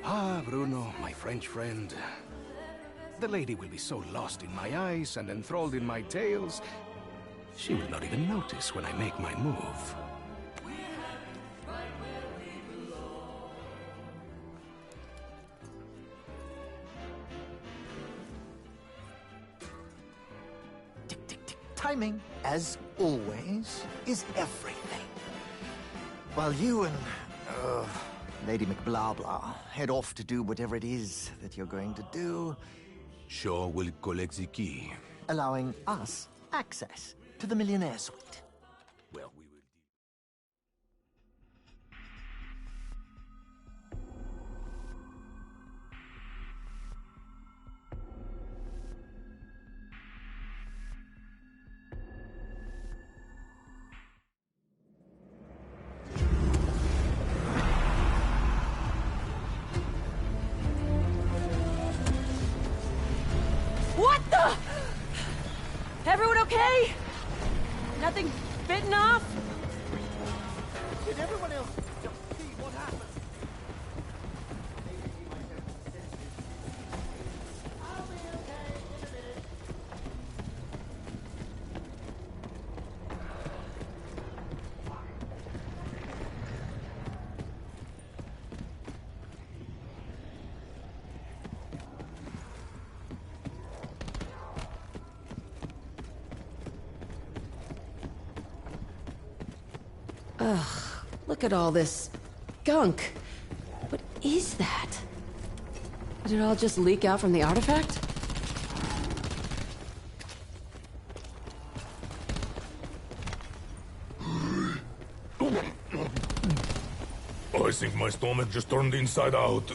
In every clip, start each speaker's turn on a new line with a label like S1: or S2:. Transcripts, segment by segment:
S1: Ah, Bruno, my French friend. The lady will be so lost in my eyes and enthralled in my tales, she will not even notice when I make my move.
S2: Tick, tick, tick. Timing, as always, is everything. While you and, Lady McBlahblah head off to do whatever it is that you're going to do,
S1: Shaw will collect the key.
S2: allowing us access to the Millionaire Suite.
S1: Well, we will...
S3: What the? Everyone okay? Nothing bitten off?
S2: Did everyone else just see what happened?
S3: Ugh, look at all this gunk. What is that? Did it all just leak out from the artifact?
S4: I think my stomach just turned inside out.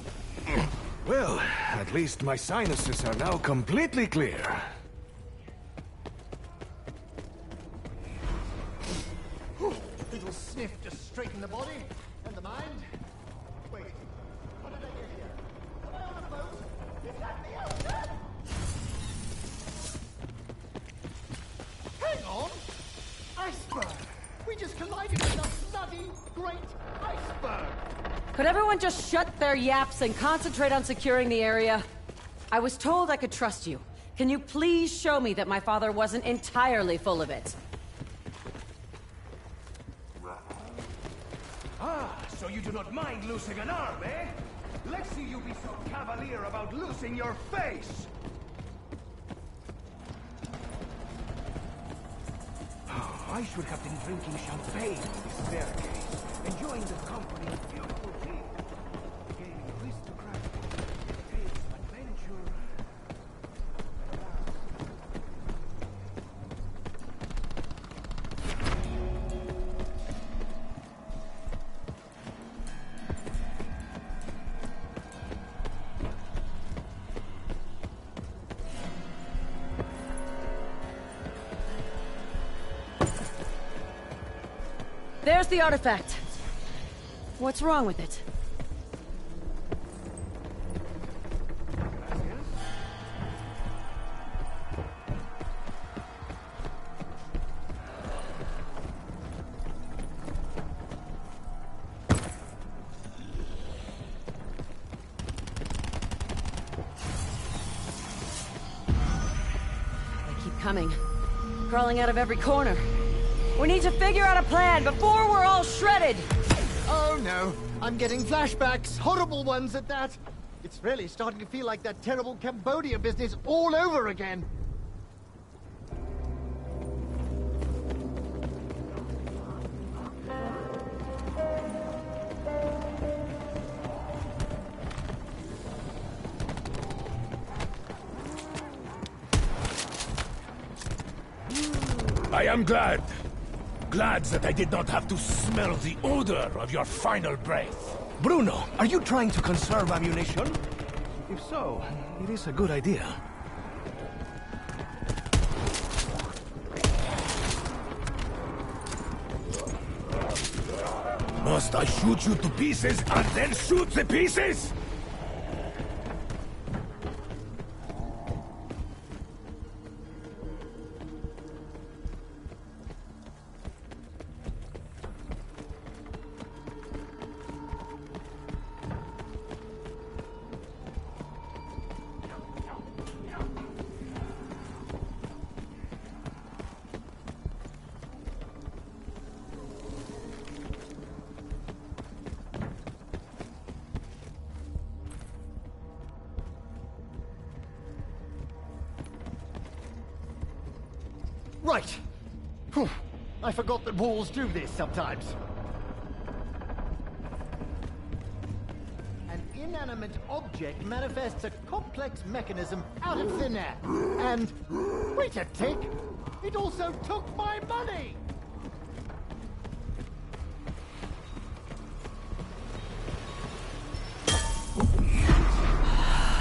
S1: Well, at least my sinuses are now completely clear.
S2: Little sniff to straighten the body and the mind. Wait, how did I get here? Am I on a boat? Is that the ocean? Hang on! Iceberg! We just collided with a bloody great iceberg!
S3: Could everyone just shut their yaps and concentrate on securing the area? I was told I could trust you. Can you please show me that my father wasn't entirely full of it?
S1: Ah, so you do not mind losing an arm, eh? Let's see you be so cavalier about losing your face! Oh, I should have been drinking champagne on this staircase, enjoying the company of beautiful people, gaining aristocratic tales of adventure.
S3: There's the artifact. What's wrong with it? They keep coming, crawling out of every corner. We need to figure out a plan before we're all shredded!
S2: Oh no, I'm getting flashbacks, horrible ones at that. It's really starting to feel like that terrible Cambodia business all over again.
S4: I am glad. Glad that I did not have to smell the odor of your final breath.
S1: Bruno, are you trying to conserve ammunition? If so, it is a good idea.
S4: Must I shoot you to pieces and then shoot the pieces?
S2: Right! Whew. I forgot that walls do this sometimes. An inanimate object manifests a complex mechanism out of thin air. And... wait a tick! It also took my money!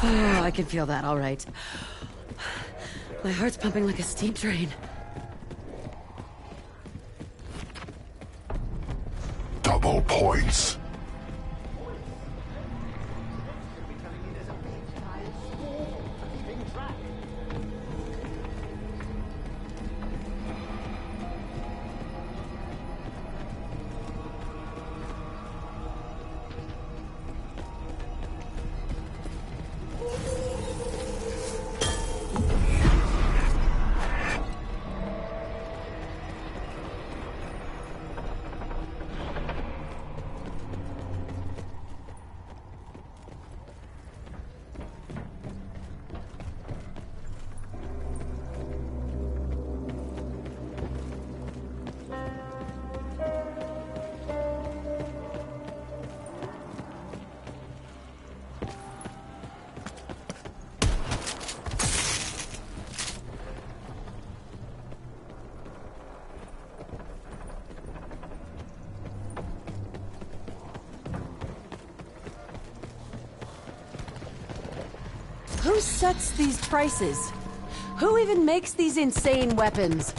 S3: Oh, I can feel that, all right. My heart's pumping like a steam train.
S4: Double points.
S3: Who sets these prices? Who even makes these insane weapons?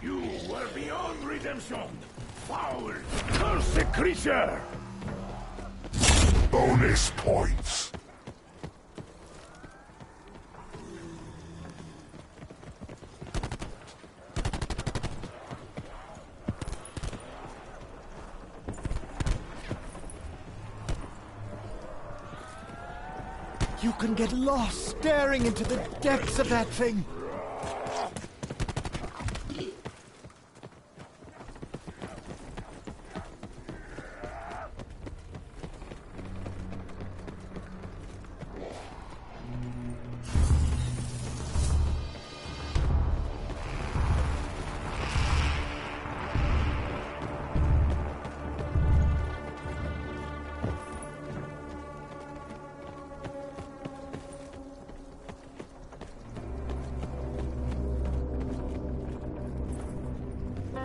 S4: You were beyond redemption. Foul, cursed creature. Bonus points.
S2: You can get lost staring into the depths of that thing.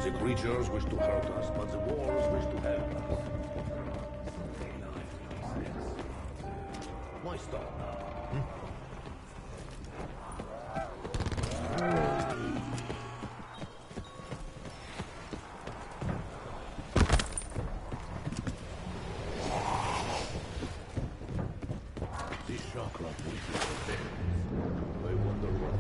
S4: The creatures wish to hurt us, but the walls wish to help us. Why stop? This chakra wishes for them. I wonder what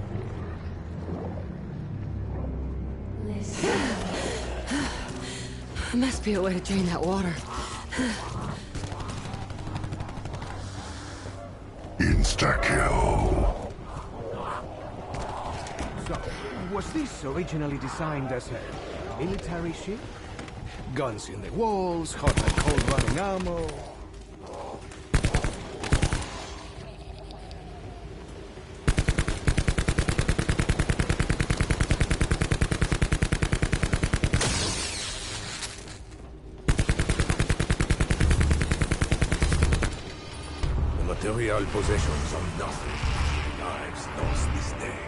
S3: There must be a way to drain that water.
S4: Insta-kill.
S1: So, was this originally designed as a military ship? Guns in the walls, hot and cold running ammo.
S4: Material possessions are nothing. Lives lost this day.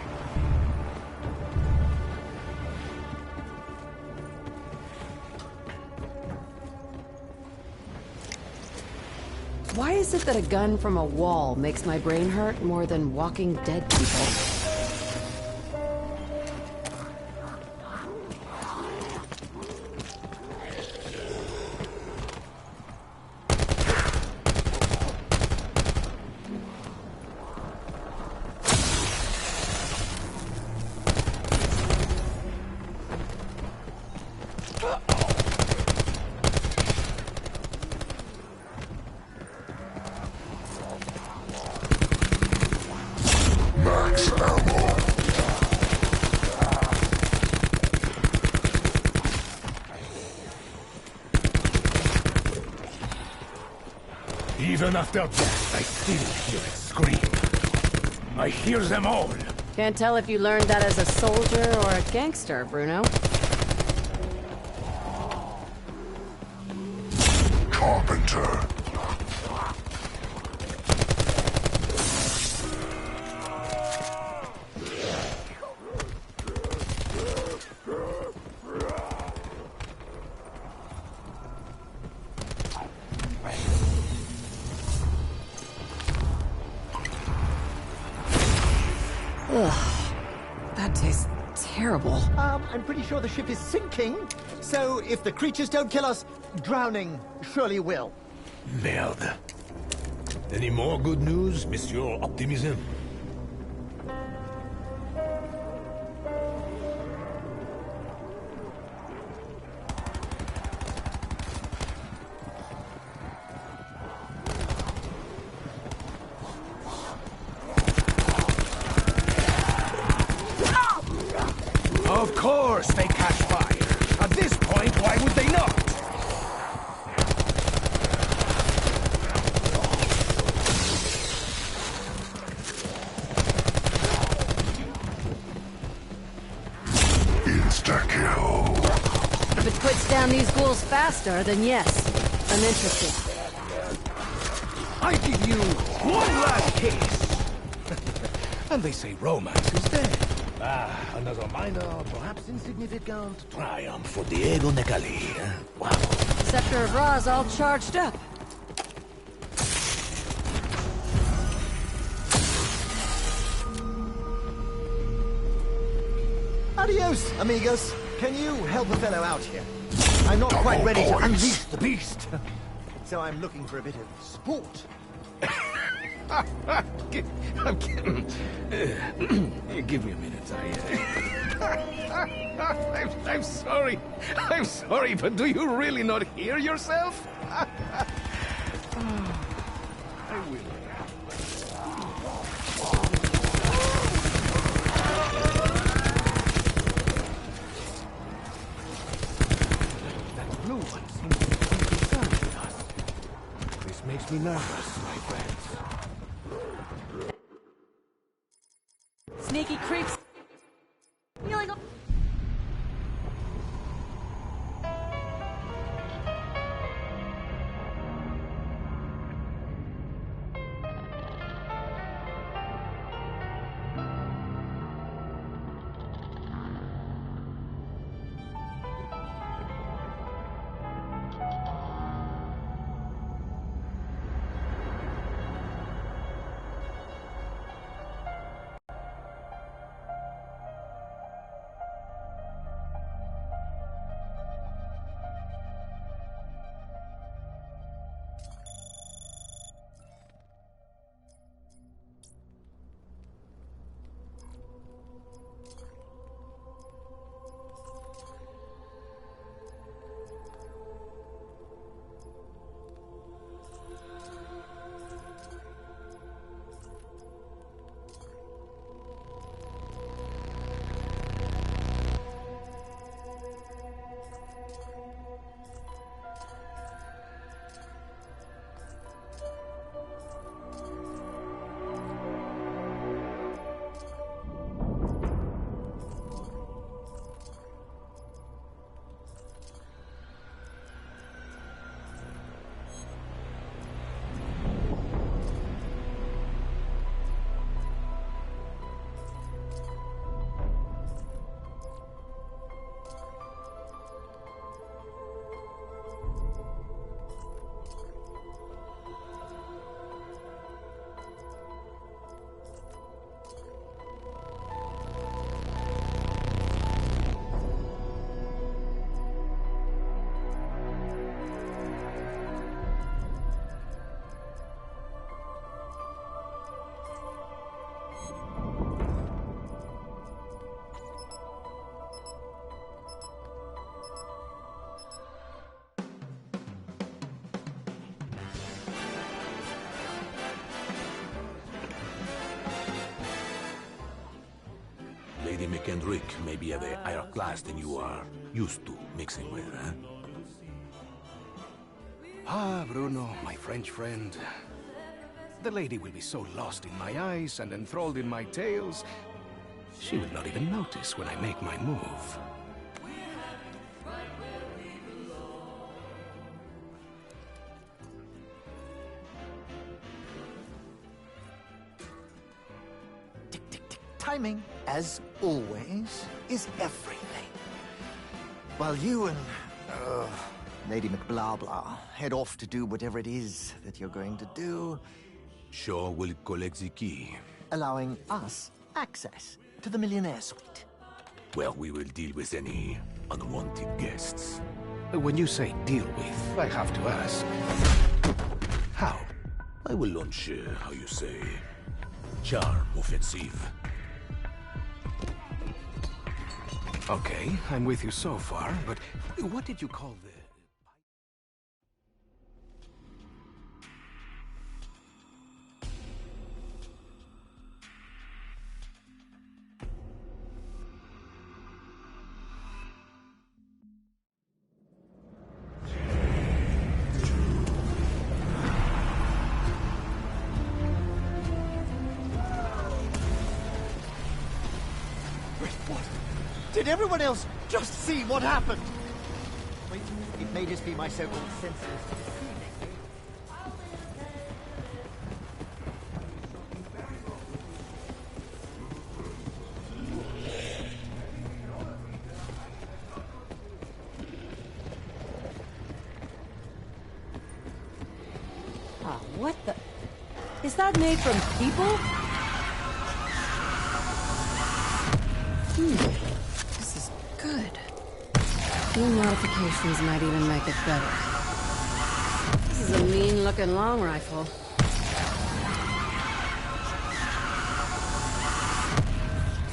S3: Why is it that a gun from a wall makes my brain hurt more than walking dead people?
S4: Max out. Even after death, I still hear it scream. I hear them all.
S3: Can't tell if you learned that as a soldier or a gangster, Bruno.
S5: Carpenter.
S3: That tastes terrible.
S2: I'm pretty sure the ship is sinking. So if the creatures don't kill us, drowning surely will.
S4: Merde. Any more good news, Monsieur Optimism? Of course they catch fire. At this point, why would they not?
S5: Insta-kill.
S3: If it puts down these ghouls faster, then yes. I'm interested.
S4: I give you one last kiss. And they say romance is dead. Another minor, perhaps insignificant triumph for Diego Necali. Wow.
S3: Scepter of Ra's all charged up.
S2: Adios, amigos. Can you help a fellow out here? I'm not quite ready to
S5: points.
S2: unleash the beast. So I'm looking for a bit of sport.
S4: I'm kidding. Give me a minute. I'm sorry. I'm sorry, but do you really not hear yourself? I will. That blue one seems to be concerned with us. This makes me nervous, my friends.
S3: Sneaky creeps.
S4: Lady McKendrick may be of a higher class than you are used to mixing with, huh? Ah, Bruno, my French friend. The lady will be so lost in my eyes and enthralled in my tales, she will not even notice when I make my move.
S2: Timing, as always, is everything. While you and, Lady McBlabla head off to do whatever it is that you're going to do,
S6: Shaw will collect the key.
S2: allowing us access to the Millionaire Suite.
S6: Well, we will deal with any unwanted guests.
S4: When you say deal with, I have to ask. How?
S6: I will launch, how you say, charm offensive.
S4: Okay, I'm with you so far, but what did you call the...
S2: Wait, what? Did everyone else just see what happened? Wait, it may just be my so-called senses deceiving me.
S3: Ah, what the... Is that made from people? This is good. A few modifications might even make it better. This is a mean-looking long rifle.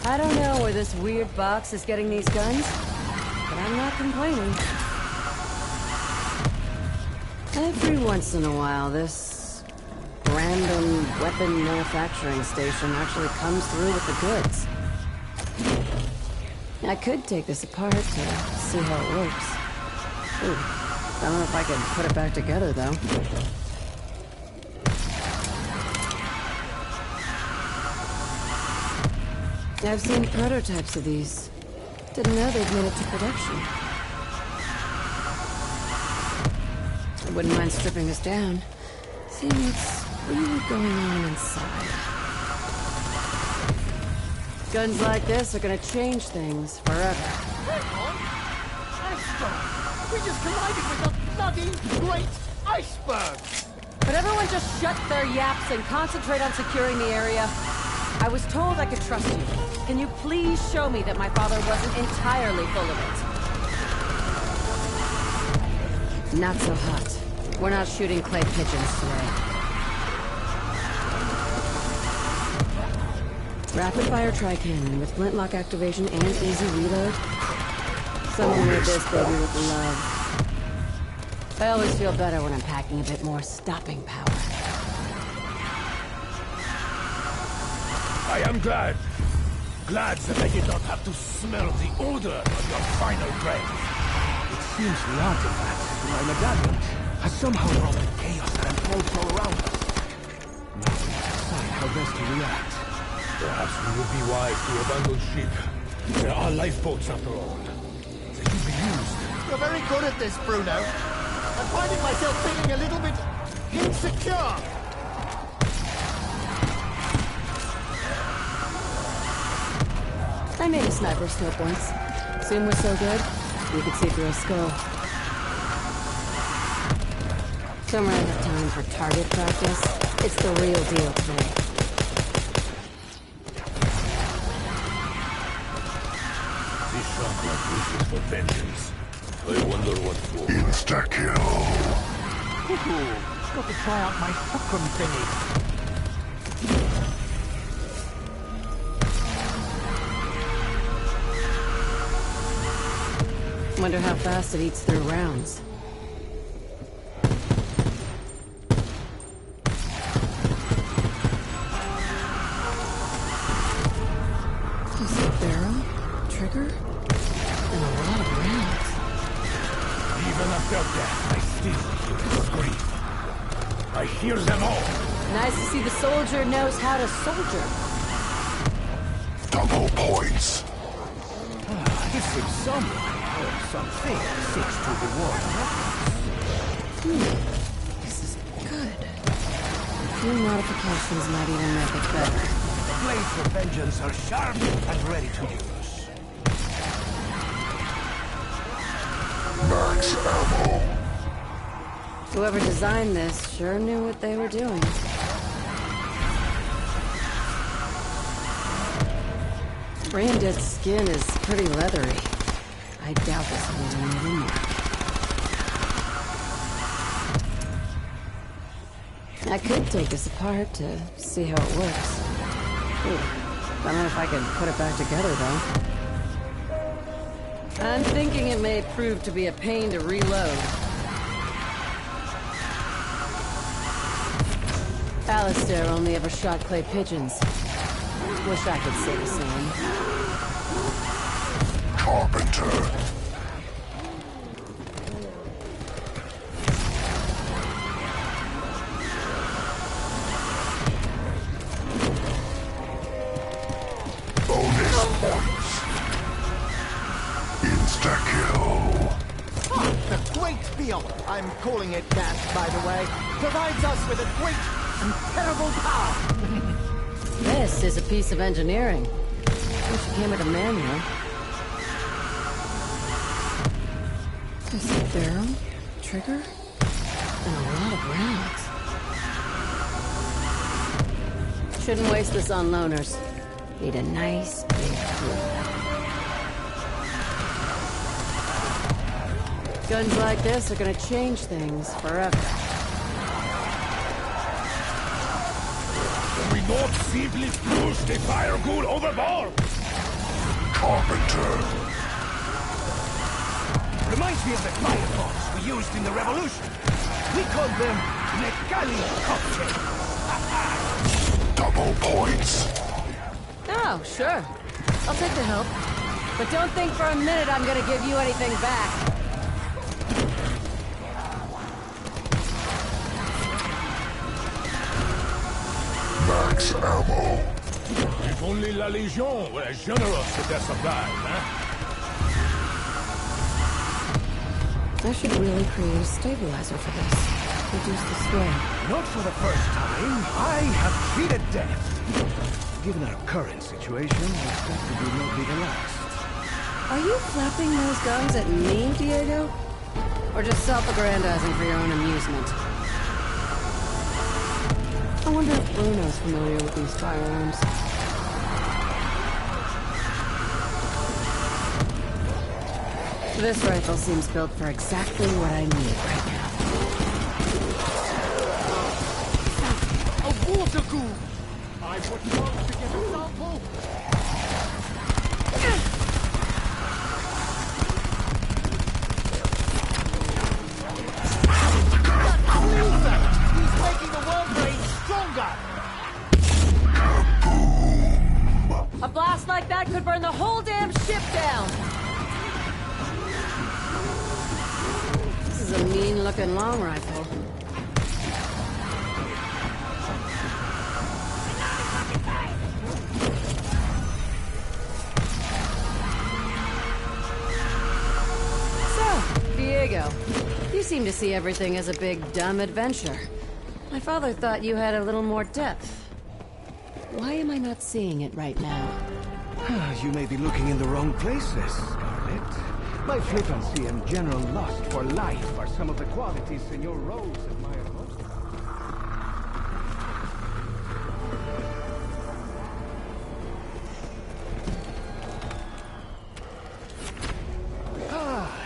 S3: I don't know where this weird box is getting these guns, but I'm not complaining. Every once in a while, this random weapon manufacturing station actually comes through with the goods. I could take this apart to see how it works. Ooh, I don't know if I can put it back together, though. I've seen prototypes of these. Didn't know they'd made it to production. I wouldn't mind stripping this down. Seeing what's really going on inside. Guns like this are gonna change things forever.
S2: Hang on! Iceberg! We just collided with a bloody great iceberg!
S3: But everyone just shut their yaps and concentrate on securing the area. I was told I could trust you. Can you please show me that my father wasn't entirely full of it? Not so hot. We're not shooting clay pigeons today. Rapid fire tri-cannon with flintlock activation and easy reload. Someone made this baby with love. I always feel better when I'm packing a bit more stopping power.
S6: I am glad. Glad that I did not have to smell the odor of your final breath.
S4: It seems the artifact, my medallion, has somehow brought the chaos that unfolds all around us. Now we must decide how best to react.
S6: Perhaps we would be wise to abandon ship. There are lifeboats after all. They should be used.
S2: You're very good at this, Bruno. I'm finding myself feeling a little bit insecure.
S3: I made a sniper scope once. Zoom was so good, you could see through a skull. Don't really have time for target practice. It's the real deal today.
S6: This Shockwave wishes for vengeance. I wonder what for.
S5: Insta-kill.
S2: Ooh, got to try out my fulcrum thingy.
S3: Wonder how fast it eats through rounds. There's a barrel, trigger, and a lot of rounds.
S6: Even after death, I still hear the scream. I hear them all.
S3: Nice to see the soldier knows how to soldier.
S5: Double points.
S1: If it's someone or something seeks to reward
S3: This is good. A few modifications might even make it better.
S1: the blades of vengeance are sharp and ready to use.
S5: Max ammo.
S3: Whoever designed this sure knew what they were doing. Brain-dead skin is pretty leathery. I doubt this will be a mark. I could take this apart to see how it works. Ooh, don't know if I can put it back together, though. I'm thinking it may prove to be a pain to reload. Alistair only ever shot clay pigeons. Wish I could say the same.
S5: Carpenter. Bonus points. Insta-kill.
S2: The Great Field, I'm calling it that, by the way, provides us with a great and terrible power.
S3: This is a piece of engineering. Wish it came with a manual. There's a barrel, trigger, and a lot of rounds. Shouldn't waste this on loners. Need a nice big group. Guns like this are gonna change things forever.
S6: We not simply push the fire ghoul overboard.
S5: Carpenter.
S1: Reminds me of the firebombs we used in the revolution. We called them Nekali cocktails.
S5: Double points.
S3: Oh, sure. I'll take the help. But don't think for a minute I'm gonna give you anything back.
S5: Max ammo.
S6: If only La Légion were as generous with their supplies, huh?
S3: I should really create a stabilizer for this. Reduce the sway.
S1: Not for the first time, I have cheated death. Given our current situation, I expect it will not be the last.
S3: Are you flapping those guns at me, Diego? Or just self-aggrandizing for your own amusement? I wonder if Bruno's familiar with these firearms. This rifle seems built for exactly what I need right now.
S2: A water ghoul! I would love to get a sample. He's making the world brain stronger!
S3: A blast like that could burn the whole damn ship down! This is a mean-looking long rifle. So, Diego, you seem to see everything as a big, dumb adventure. My father thought you had a little more depth. Why am I not seeing it right now?
S1: You may be looking in the wrong places, Scarlet. My flippancy and general lust for life are some of the qualities Senor Rose admired most.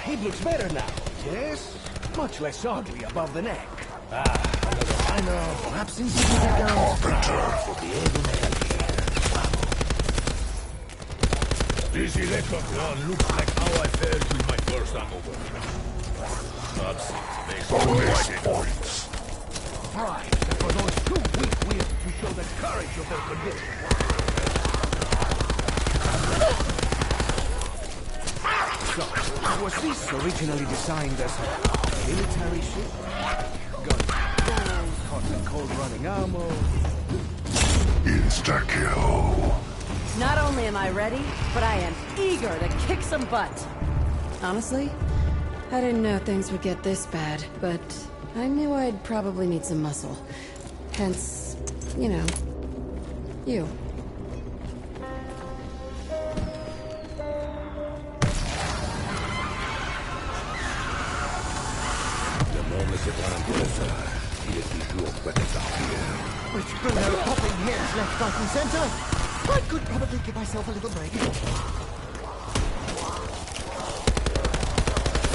S1: It looks better now, yes? Much less ugly above the neck. Another minor, perhaps insignificant, for the able.
S6: This electron looks like how I fared with my first hangover. Makes
S5: Bonus points.
S1: Pride that for those two weak-willed to show the courage of their conviction. So, was this originally designed as a military ship? Guns, hot
S4: old running ammo.
S5: Insta-kill.
S3: Not only am I ready, but I am eager to kick some butt. Honestly, I didn't know things would get this bad, but I knew I'd probably need some muscle. Hence, you know, you.
S6: Le monde se prend pour ça. Il est toujours peut-être en pierre.
S2: With Bruno popping hits left, right, and center, I could probably give myself a little break.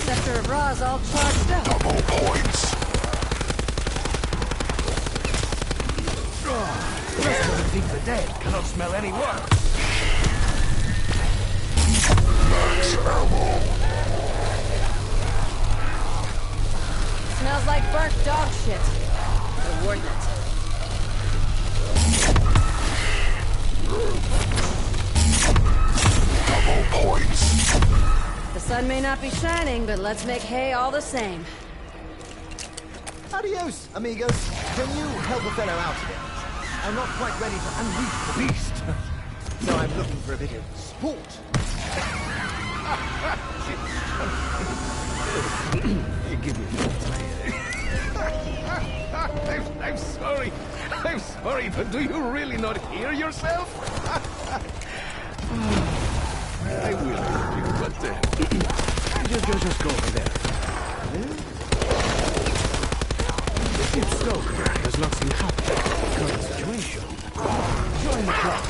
S3: Sector of Ra's all charged up.
S5: Double points.
S4: Just when you think the dead cannot smell any worse.
S5: Max ammo.
S3: Smells like burnt dog shit. But worth it.
S5: Double points.
S3: The sun may not be shining, but let's make hay all the same.
S2: Adios, amigos. Can you help a fellow out here? I'm not quite ready to unleash the beast. So I'm looking for a bit of sport.
S4: Give me I'm sorry. I'm sorry, but do you really not hear yourself? I will help you, but just go over there. If Stoker does not seem happy with the current situation, join the club.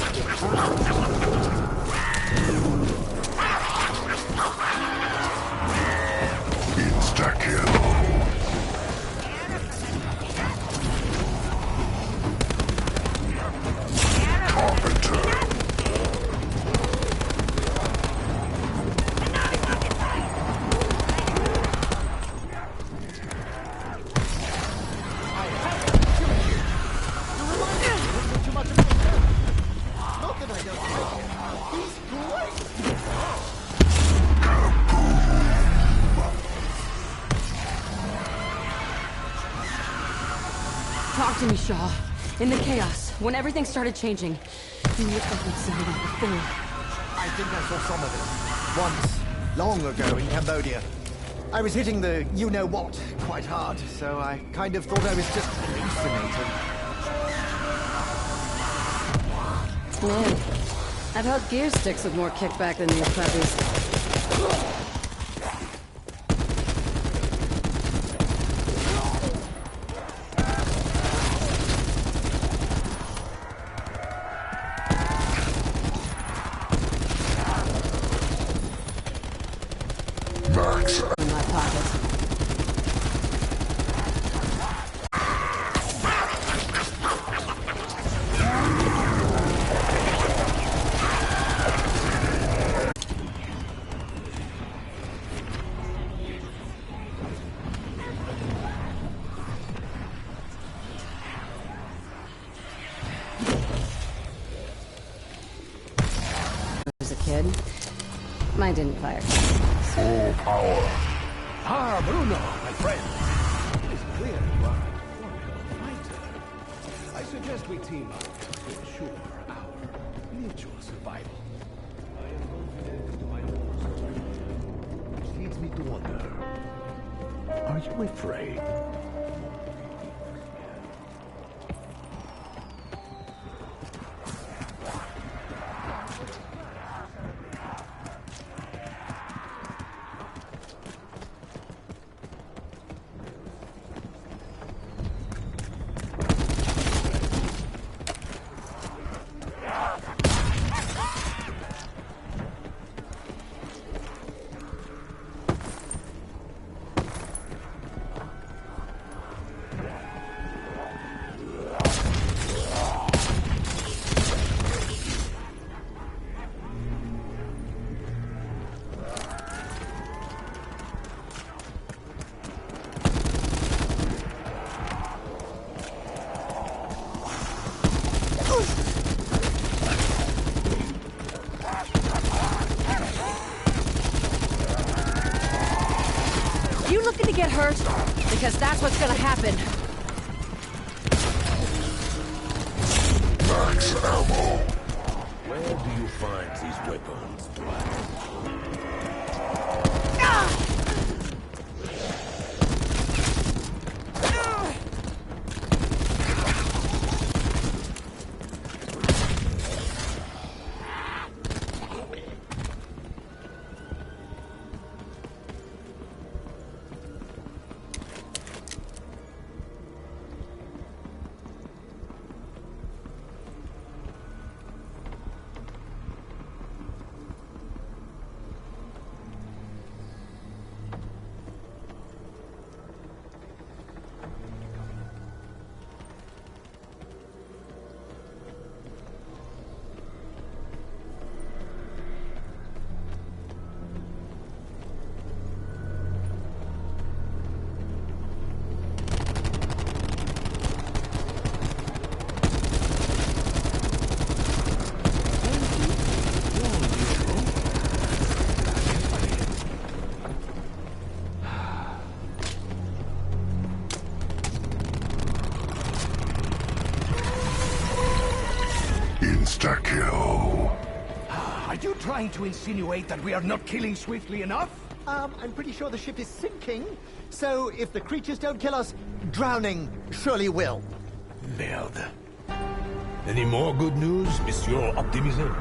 S5: Insta-kill. Carpenter.
S2: Not that I don't like him. He's great.
S3: Talk to me, Shaw. In the chaos, when everything started changing, you looked like we'd seen it all before.
S2: I think I saw some of it. Once, long ago in Cambodia. I was hitting the you-know-what quite hard, so I kind of thought I was just hallucinating.
S3: Man, I've held gear sticks with more kickback than these puppies.
S5: Max.
S3: In my pocket. As a kid, mine didn't fire.
S5: Full power.
S4: Ah, Bruno, my friend. It is clear you are a formidable fighter. I suggest we team up to ensure our mutual survival. I am confident in my own survival, which leads me to wonder, are you afraid?
S3: You looking to get hurt? Because that's what's gonna happen.
S6: find these weapons twice.
S5: Insta-kill.
S1: Are you trying to insinuate that we are not killing swiftly enough?
S2: I'm pretty sure the ship is sinking, so if the creatures don't kill us, drowning surely will.
S6: Merde. Any more good news, Monsieur Optimism?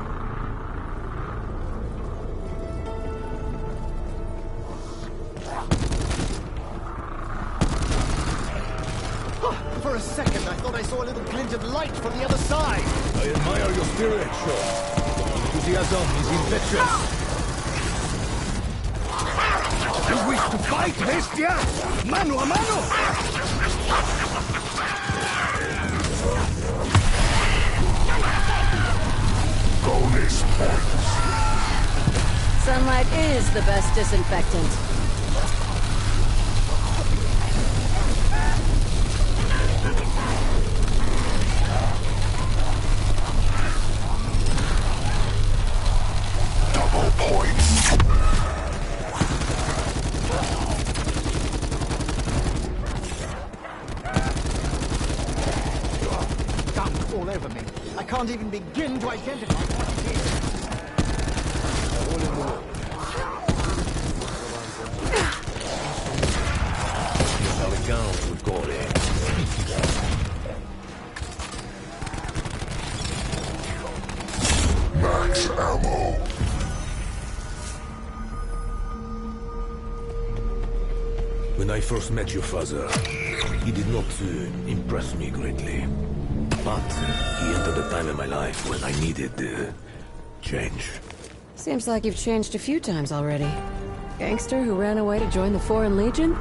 S2: For a second, I thought I saw a little glint of light from the other side.
S6: I admire your spirit, Shaw. Enthusiasm is infectious.
S1: You wish to fight, Bestia? Mano a mano!
S5: Bonus points.
S3: Sunlight is the best disinfectant.
S5: Double points.
S2: Gunk all over me. I can't even begin to identify what it is.
S5: Max ammo.
S6: When I first met your father, he did not impress me greatly. But he entered a time in my life when I needed change.
S3: Seems like you've changed a few times already. Gangster who ran away to join the Foreign Legion?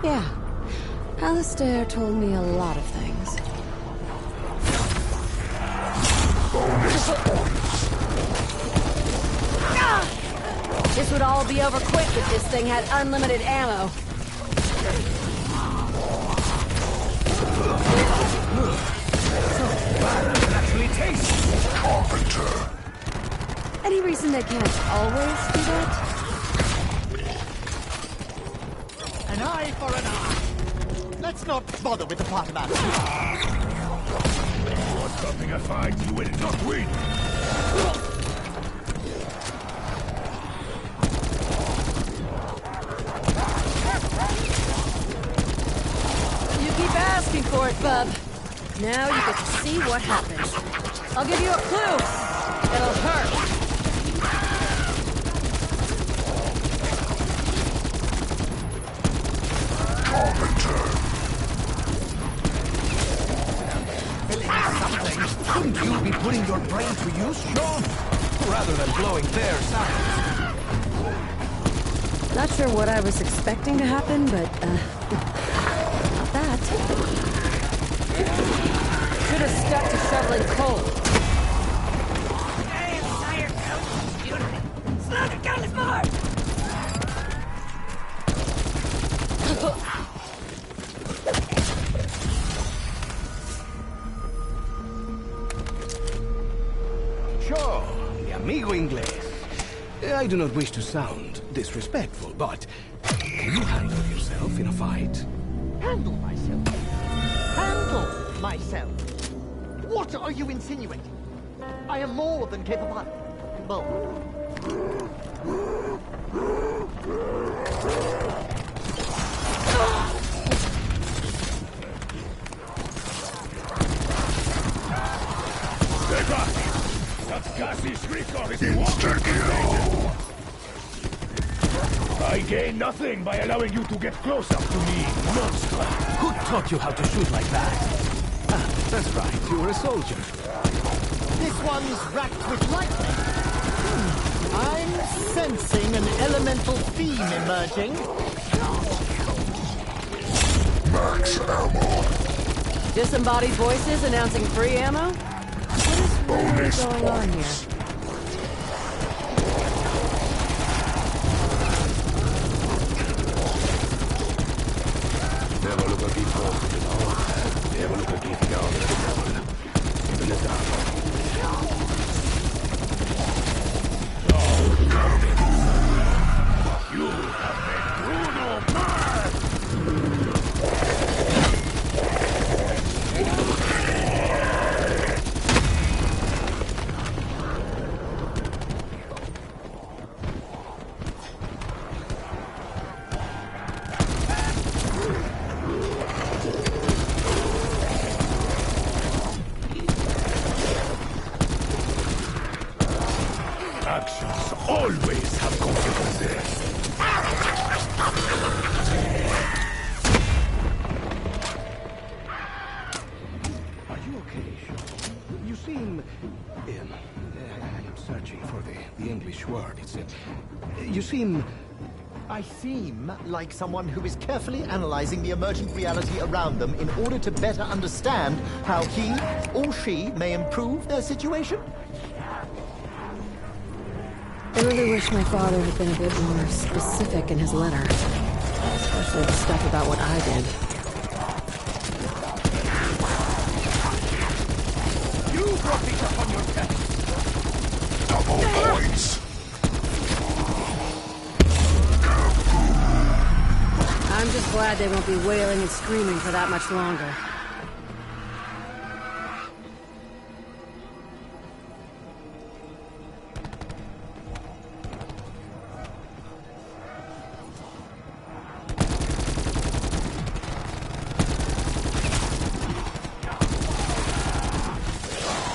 S3: Yeah. Alistair told me a lot of things. This would all be over quick if this thing had unlimited ammo.
S1: Actually taste.
S5: Carpenter.
S3: Any reason they can't always do that?
S2: An eye for an eye. Let's not bother with the part about it.
S6: You want something I fight, you will not win.
S3: You keep asking for it, bub. Now you get to see what happens. I'll give you a clue. It'll hurt.
S5: Carpenter.
S1: Shouldn't you be putting your brain to use, Sean? Rather than blowing their sides.
S3: Not sure what I was expecting to happen, but, not that. Should have stuck to shoveling coal.
S7: Hey, entire coach unit. Slug it down his mark!
S1: Sure, mi amigo inglés. I do not wish to sound disrespectful, but can you handle yourself in a fight?
S2: Handle myself. Handle myself. What are you insinuating? I am more than capable.
S6: Stay back! That gassy Shrikov is
S5: Insta-kill.
S6: I gain nothing by allowing you to get close up to me, monster!
S4: Who taught you how to shoot like that? Ah, that's right, you were a soldier.
S2: This one's racked with lightning. I'm sensing an elemental theme emerging.
S5: Max ammo.
S3: Disembodied voices announcing free ammo? What is really going on here?
S6: Never look a gift forward, you know? Never look a gift down at the devil. Even the devil. You have made Bruno mad! Actions always have consequences.
S4: Are you okay, Shaw? You seem... I am searching for the English word. It's... you seem...
S2: I seem like someone who is carefully analyzing the emergent reality around them in order to better understand how he or she may improve their situation.
S3: I really wish my father had been a bit more specific in his letter. Especially the stuff about what I did.
S1: You brought these up on your desk.
S5: Double points.
S3: I'm just glad they won't be wailing and screaming for that much longer.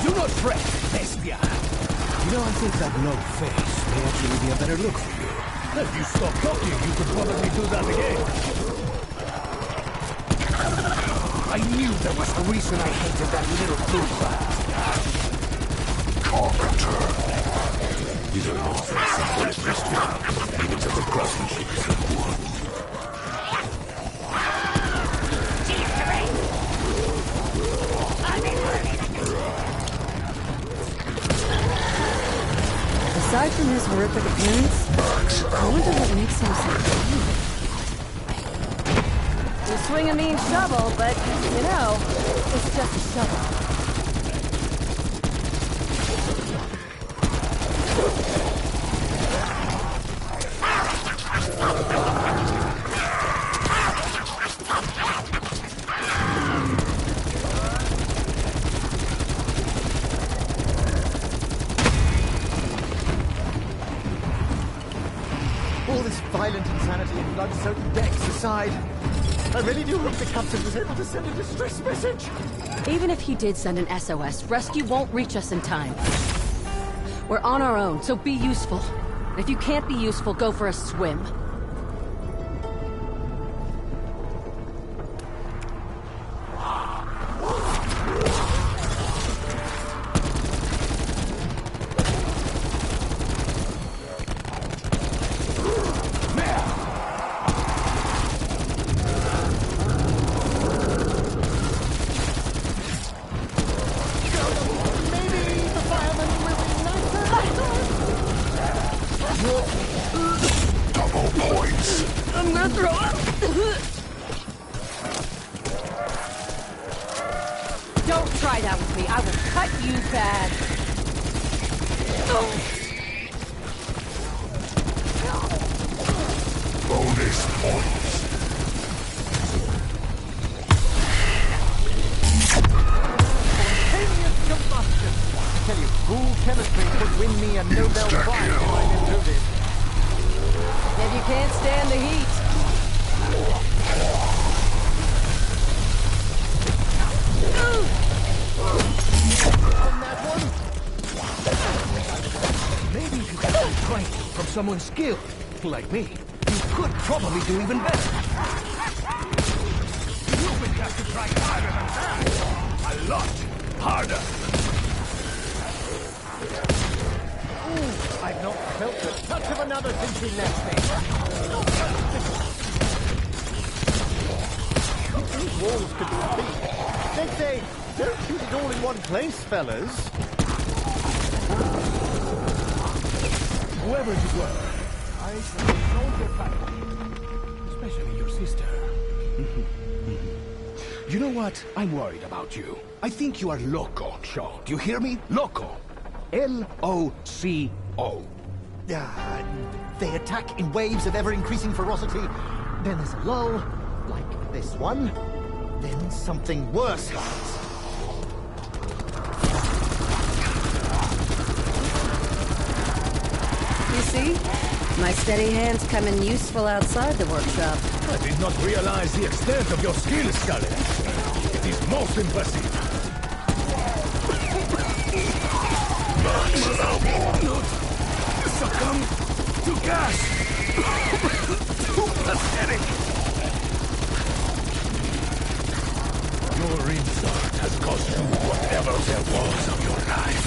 S4: Do not fret, Lesbia. You know, I think that no face may actually be a better look for you.
S6: If you stop talking, you could probably do that again.
S4: I knew there was a reason I hated that little blue crap.
S5: Carpenter.
S6: These are not very simple Lesbia. Even such a craftsmanship is important.
S3: Aside from his horrific appearance, I wonder what makes him so cool. You swing a mean shovel, but, you know, it's just a shovel.
S2: All this violent insanity and blood-soaked decks aside, I really do hope the captain was able to send a distress message.
S3: Even if he did send an SOS, rescue won't reach us in time. We're on our own, so be useful. If you can't be useful, go for a swim.
S5: Double points.
S3: I'm gonna throw up! Don't try that with me. I will cut you bad.
S5: Bonus points.
S2: Spontaneous combustion. I tell you, win me a Nobel Prize if I get through this.
S3: If you can't stand the heat.
S2: On that one?
S1: Maybe if you got some training from someone skilled, like me, you could probably do even better. You would have to try harder than that. A lot harder.
S2: Ooh, I've not felt the touch of another since you left me. These walls could be beat. They say, don't shoot it all in one place, fellas.
S1: Whoever you were, I shall control your family. Especially your sister. You know what? I'm worried about you. I think you are loco, Shaw. Do you hear me? Loco. L-O-C-O.
S2: They attack in waves of ever-increasing ferocity. Then there's a lull, like this one. Then something worse happens.
S3: You see? My steady hands come in useful outside the workshop.
S6: I did not realize the extent of your skill, Scarlet. It is most impressive.
S1: Succumb to gas. Too pathetic.
S6: Your insult has cost you whatever there was of your life.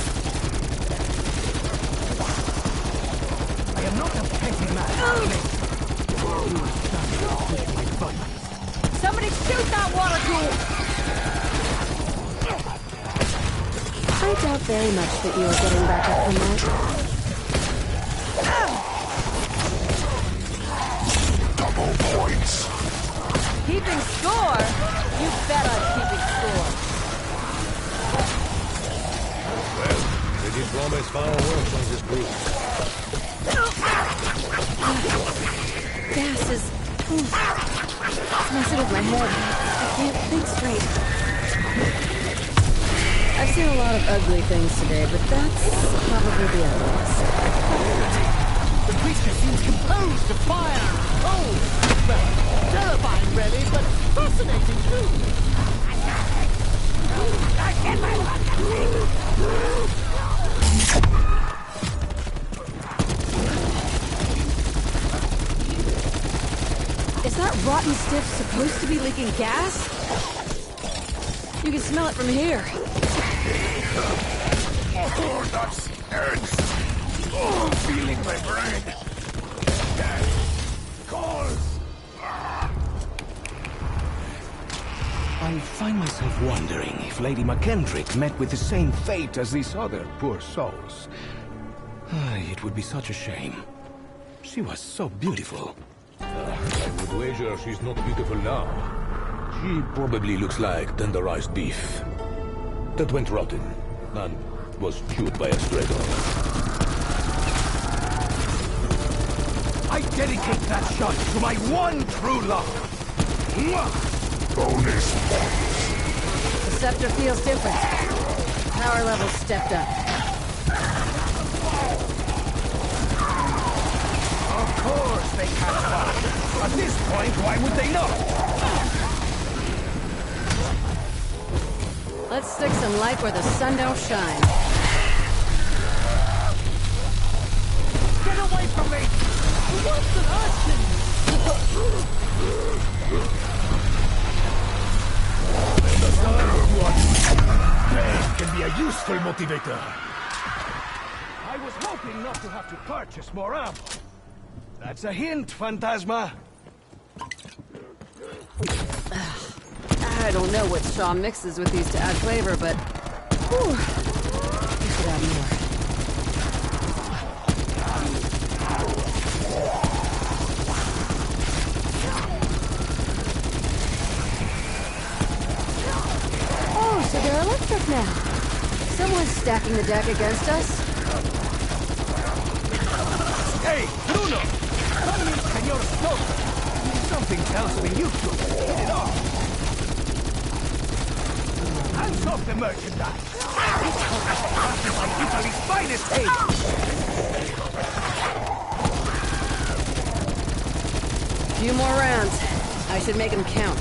S1: I am not a petty man.
S3: Somebody shoot that water tool! I doubt very much that you are getting back up from that.
S5: Double points.
S3: Keeping score? You bet I'm keeping score.
S6: Well, we did promise far worse on this group.
S3: Gas is... it's messing with my head. I can't think straight. I've seen a lot of ugly things today, but that's probably the ugliest.
S2: The creature seems composed of fire and cold. Well, terrifying really, but fascinating too.
S3: Is that rotten stiff supposed to be leaking gas? You can smell it from here.
S5: Oh, that's eggs. Oh, I'm feeling my brain. Dead. Calls.
S1: I find myself wondering if Lady McKendrick met with the same fate as these other poor souls. It would be such a shame. She was so beautiful.
S6: I would wager she's not beautiful now. She probably looks like tenderized beef that went rotten and was chewed by a stray dog.
S1: I dedicate that shot to my one true love. Mwah!
S5: Bonus points.
S3: The scepter feels different. Power level's stepped up.
S1: Of course they catch fire. At this point, why would they not?
S3: Let's stick some light where the sun don't shine.
S1: Get away from me! What's an action?
S6: Pain can be a useful motivator.
S1: I was hoping not to have to purchase more ammo. That's a hint, Phantasma.
S3: I don't know what Shaw mixes with these to add flavor, but... whew, we should add more. Oh, so they're electric now. Someone's stacking the deck against us.
S1: Hey, Bruno! Call me Senor Stoker. Something tells me you should hit it off. And
S4: price of the merchandise. Italy's finest table.
S3: Few more rounds. I should make them count.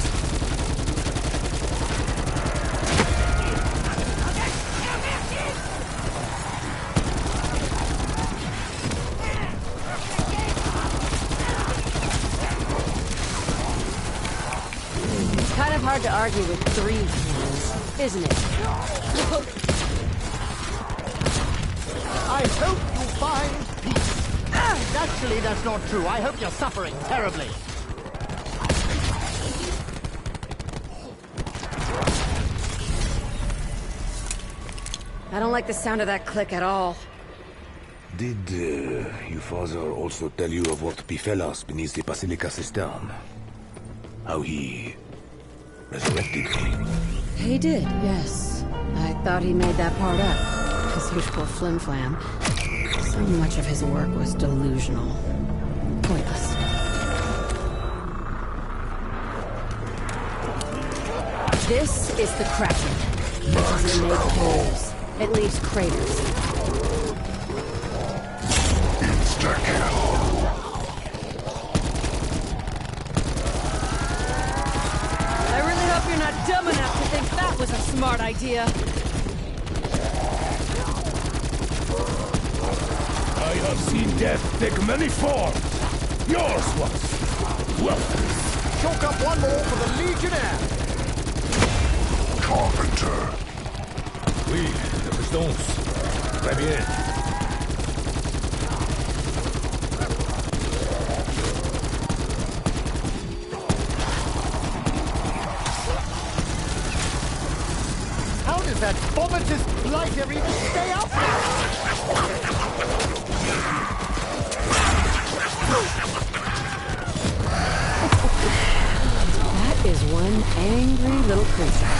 S3: It's kind of hard to argue with 3 kings, isn't it?
S2: I hope you find peace. Actually, that's not true. I hope you're suffering terribly.
S3: I don't like the sound of that click at all.
S6: Did your father also tell you of what befell us beneath the Basilica Cistern? How he resurrected me?
S3: He did, yes. I thought he made that part up. His usual flim-flam. So much of his work was delusional. Pointless. This is the Kraken. It doesn't make holes. It leaves craters.
S5: Insta-kill.
S3: I really hope you're not dumb enough to think that was a smart idea.
S6: I have seen death take many forms. Yours was welcome.
S2: Chalk up one more for the Legionnaire.
S5: Carpenter.
S6: Oui, the Pistons. Très bien.
S2: How does that vomitous blighter even stay up?
S3: That is one angry little creature.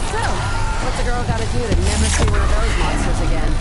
S3: So, what's a girl gotta do to never see one of those monsters again?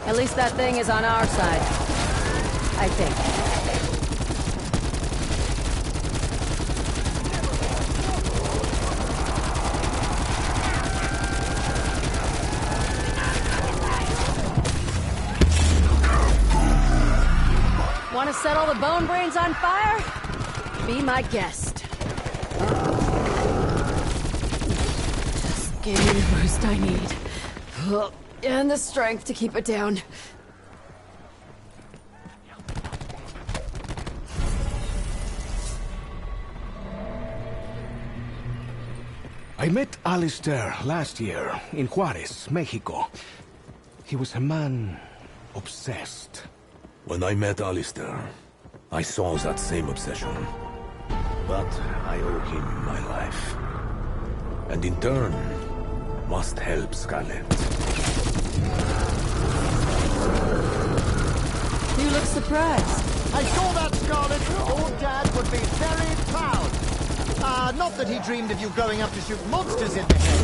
S3: At least that thing is on our side. I think. Want to set all the bone brains on fire? Be my guest. Just give me the boost I need. And the strength to keep it down.
S1: I met Alistair last year in Juarez, Mexico. He was a man obsessed.
S6: When I met Alistair, I saw that same obsession. But I owe him my life. And in turn, must help Scarlet.
S3: You look surprised.
S2: I saw that, Scarlet. Your dad would be very proud. Not that he dreamed of you growing up to shoot monsters in the head.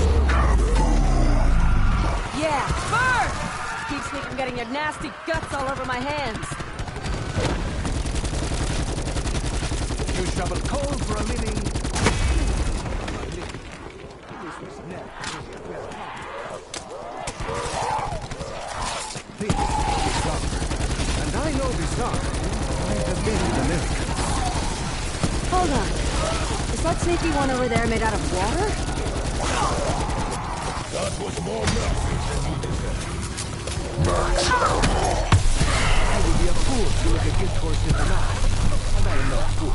S3: Yeah, burn! Keeps me from getting your nasty guts all over my hands.
S4: You shovel coal for a living. This is Doctor. And I know this Doctor. I have been in America.
S3: Hold on. Is that sneaky one over there made out of water?
S6: That was more mercy than you deserve.
S4: I would be a fool to look a gift horse in the eye. And I am no fool.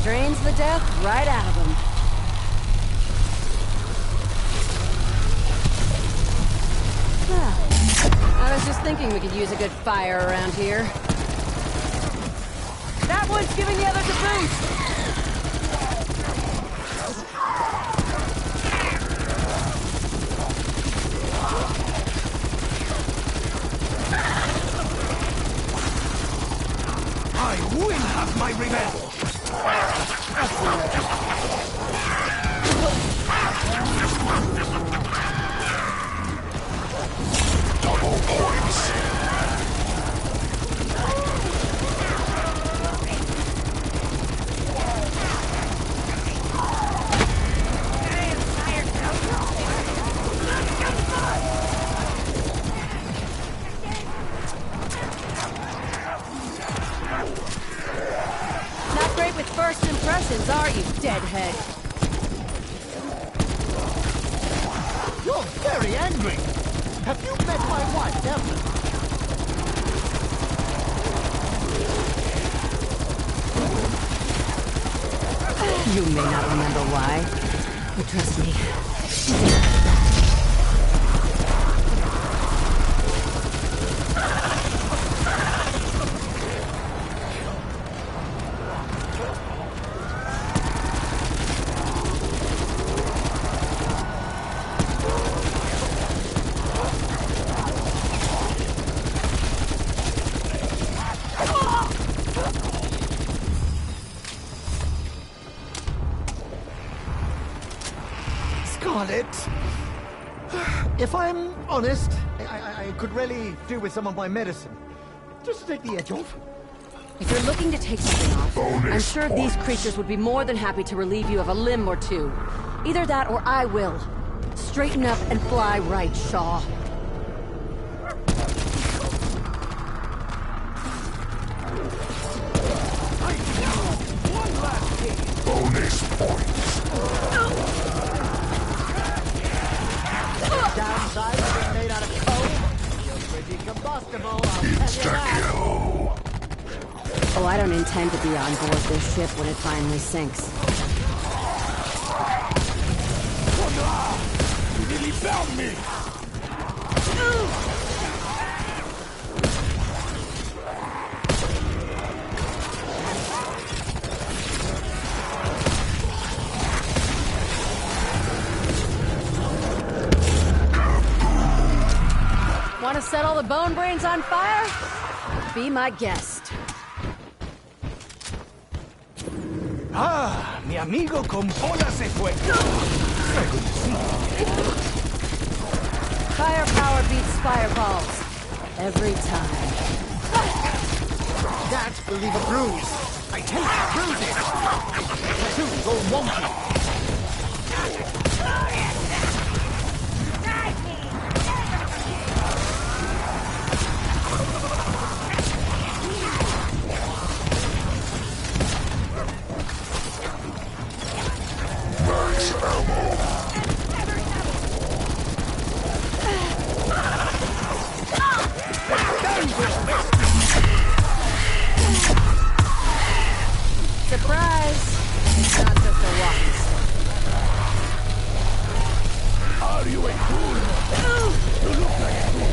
S3: Drains the death right out of him. just thinking we could use a good fire around here. That one's giving the others a boost!
S4: I will have my revenge!
S5: Double points.
S3: Not great with first impressions, are you, deadhead?
S2: You're very angry. Have you met my wife, Devlin?
S3: You may not remember why, but trust me.
S2: Scarlet, if I'm honest, I could really do with some of my medicine. Just to take the edge off.
S3: If you're looking to take something off,
S5: Bonus
S3: I'm sure these
S5: points.
S3: creatures would be more than happy to relieve you of a limb or two. Either that or I will. Straighten up and fly right, Shaw.
S5: Bonus points.
S2: Downside of being made out of coal. You're pretty combustible, I'll tell you that.
S5: Insta-kill.
S3: Oh, I don't intend to be on board this ship when it finally sinks.
S4: You nearly found me!
S3: Want to set all the bone brains on fire? Be my guest.
S4: Ah, mi amigo con bola se fue. So good to see you.
S3: Firepower beats fireballs. Every time.
S2: That will leave a bruise. I hate bruises. Tattoos all wonky.
S5: Max ammo.
S3: Surprise! It's not just a walking stick.
S4: Are you a fool? You look like a fool.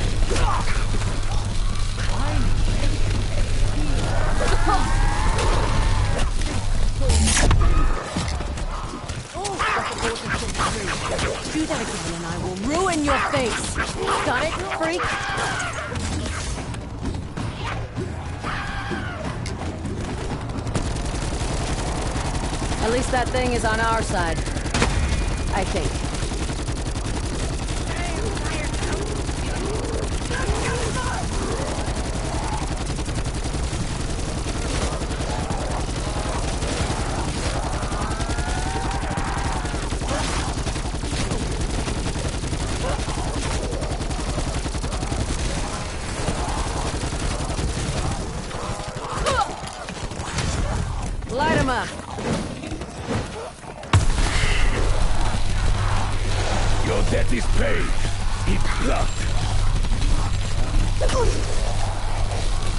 S3: Do that again and I will ruin your face! Got it, freak? At least that thing is on our side. I think. Light 'em up.
S4: Your debt is paid. In blood.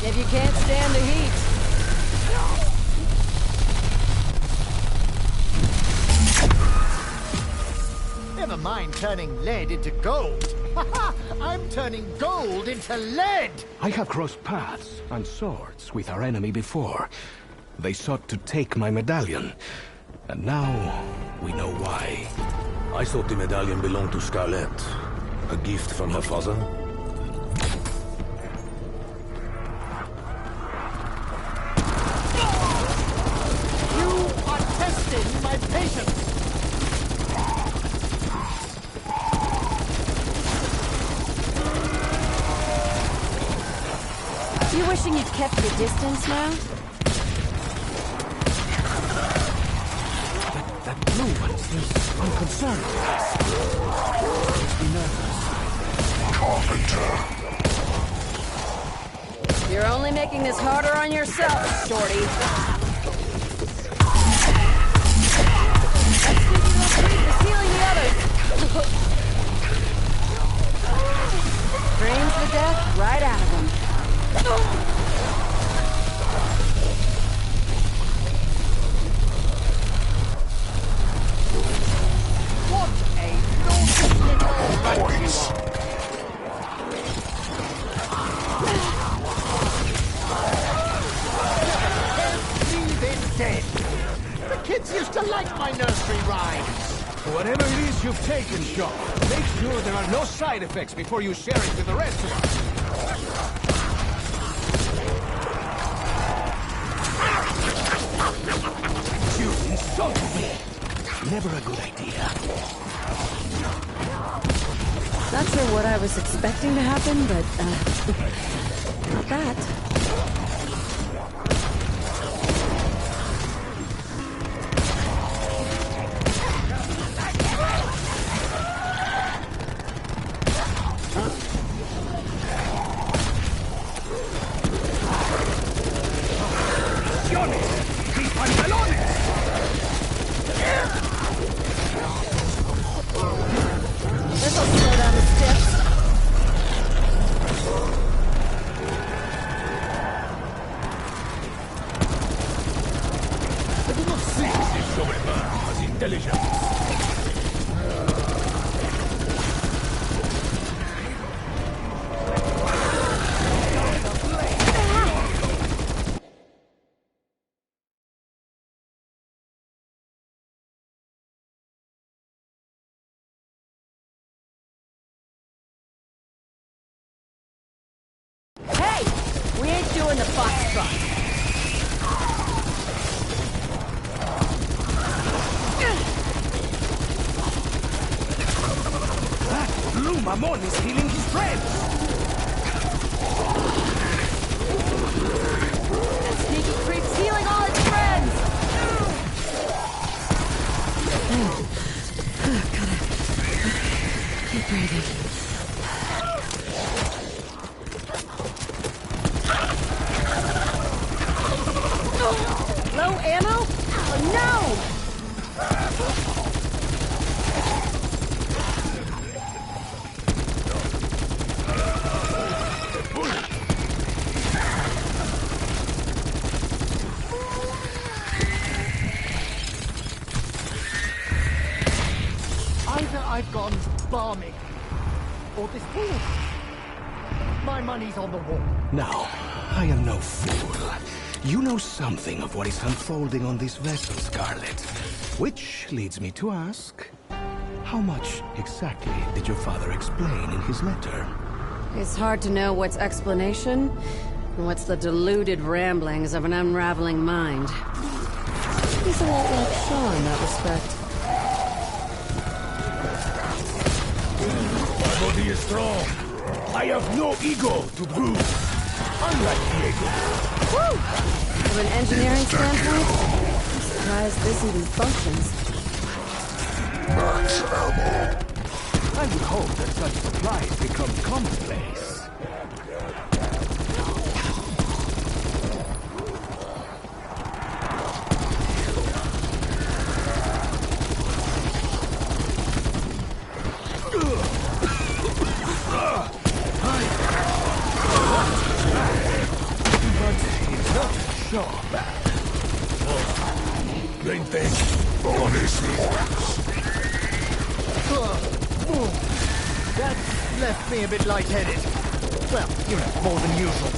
S3: If you can't stand the heat.
S2: Never mind turning lead into gold.
S4: I'm turning gold into lead!
S1: I have crossed paths and swords with our enemy before. They sought to take my medallion, and now we know why.
S6: I thought the medallion belonged to Scarlet. A gift from her father?
S4: You are testing my patience!
S3: You wishing you'd kept your distance now?
S1: That blue one seems unconcerned with us. Makes me nervous.
S5: Carpenter.
S3: You're only making this harder on yourself, Shorty. That's healing the others. Drains the death right out of them.
S4: What a naughty little rat you are! Leave him dead! The kids used to like my nursery rhymes!
S1: Whatever it is you've taken, Shaw, make sure there are no side effects before you share it with the rest of us. You insulted me! Never a good idea.
S3: Not sure what I was expecting to happen, but, not that. This'll slow down the stiffs. Hey! We ain't doing the foxtrot.
S1: Blue Mamon is healing his friends!
S3: That sneaky creep's healing all his friends! Gotta keep breathing. Low ammo? Oh no!
S4: Either I've gone balmy, or this fool. My money's on the wall.
S1: Now, I am no fool. You know something of what is unfolding on this vessel, Scarlet. Which leads me to ask, how much exactly did your father explain in his letter?
S3: It's hard to know what's explanation and what's the deluded ramblings of an unraveling mind. He's a lot like Shaw in that respect.
S6: My body is strong. I have no ego to bruise. Unlike Diego.
S3: Woo! From an engineering standpoint, I'm surprised this even functions.
S5: Max ammo.
S1: I would hope that such supplies become commonplace.
S6: Great thing.
S5: Bonus points.
S4: That's less
S2: me a bit lightheaded. Well, you know, more than usual.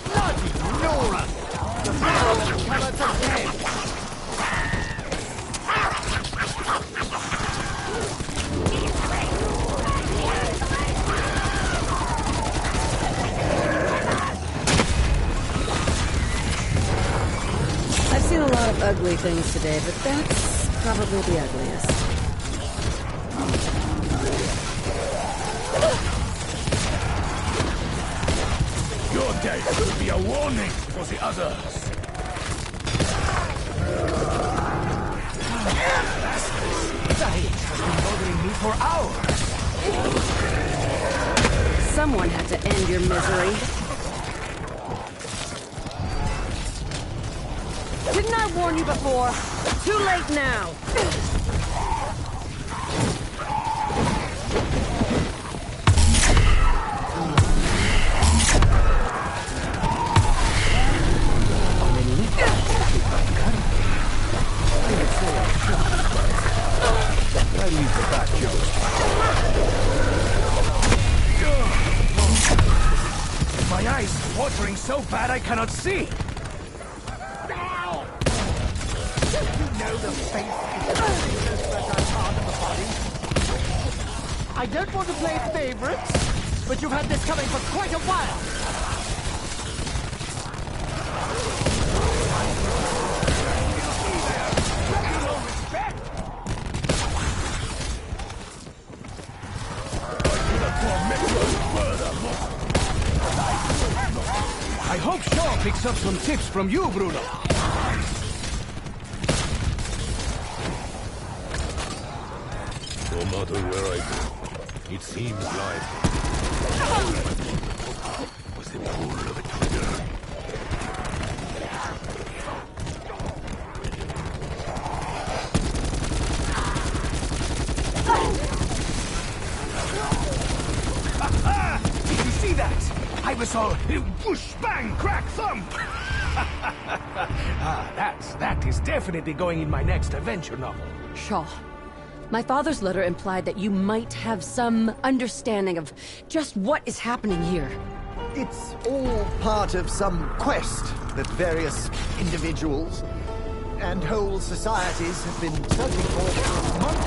S2: Bloody Nora! The power of the colour to death!
S3: I've seen a lot of ugly things today, but that's probably the ugliest.
S4: Your death will be a warning for the others. That itch has been bothering me for hours.
S3: Someone had to end your misery. Didn't I warn you before? Too late now!
S4: I leave the bad jokes. My eyes are watering so bad I cannot see.
S2: Know the faith is the most fertile part of the body. I don't want to play favorites, but you've had this coming for quite a while.
S4: I hope Shaw picks up some tips from you, Bruno.
S6: No matter where I go, it seems like was the pull of a trigger.
S4: Did you see that? I was all whoosh, bang, crack, thump. That is definitely going in my next adventure novel.
S3: Shaw, my father's letter implied that you might have some understanding of just what is happening here.
S2: It's all part of some quest that various individuals and whole societies have been searching for months.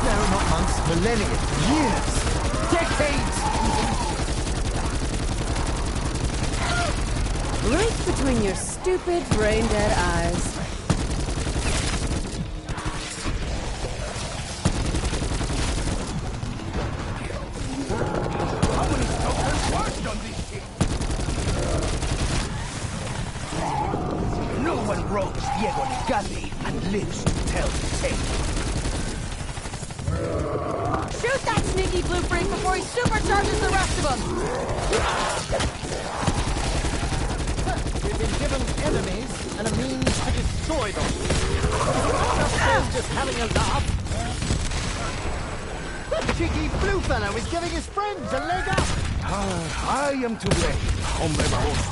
S2: No, not months, millennia, years, decades.
S3: Right between your stupid, brain-dead eyes.
S4: How many skulkers worked on this shit? No one wrongs Diego Nigali and lives to tell the tale.
S3: Shoot that sneaky blue freak before he supercharges the rest of them!
S2: We've been given enemies and a means to destroy them. Not just having a laugh. The cheeky blue fellow is giving his friends a leg up.
S4: I am to blame, hombre baboso.